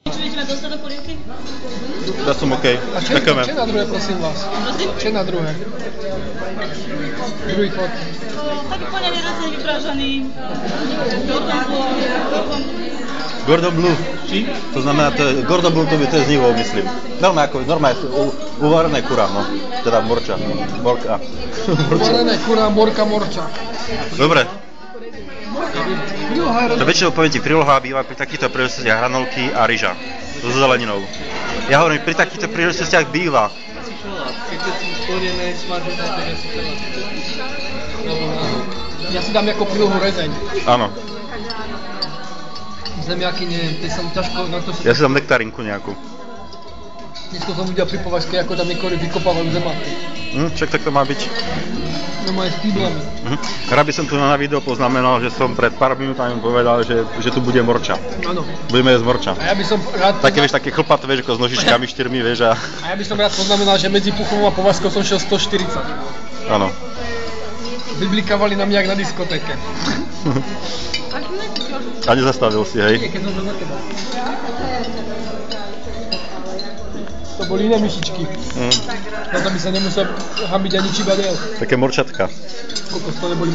Můžeme dostat do polievky? Ja som OK. A čo je na druhé, prosím vás? Prosím? Čo je na druhé? Druhý chod. Taký poňaný rezeň vypražaný. Gordon Blue. To znamená, Gordon Blue to je z nivou, myslím. Normálne uvarené kura, no. Teda morča. Morka. Uvarené kura, morča. Dobre. To väčšinou poviem ti, príloha býva pri takýchto príležitostiach hranolky a ryža. So zeleninou. Ja hovorím, pri takýchto príležitostiach býva. Ja si dám ako prílohu rezeň. Áno. Zemiaky nie, tie som ťažko na to... Ja si dám nektarinku nejakú. Dnesko som ľudia pri považke, ako tam niektorí vykopávajú zemáky. Však tak to má byť. No má aj s kýblami. Rád by som tu na video poznamenal, že som pred pár minútami povedal, že tu bude morča. Áno. Budeme jesť morča. A ja by som rád... Také chlpaté, vieš, ako s nožičkami 4, vieš a... A ja by som rád poznamenal, že medzi Puchom a Povazkou som šiel 140. Áno. Vyblikávali na mňa jak na diskotéke. A nezastavil si, hej? Nie, keď som to na teba. To boli iné myšičky. Na to by sa nemusel hambiť ani čibadel. Také morčatka. Koľko to neboli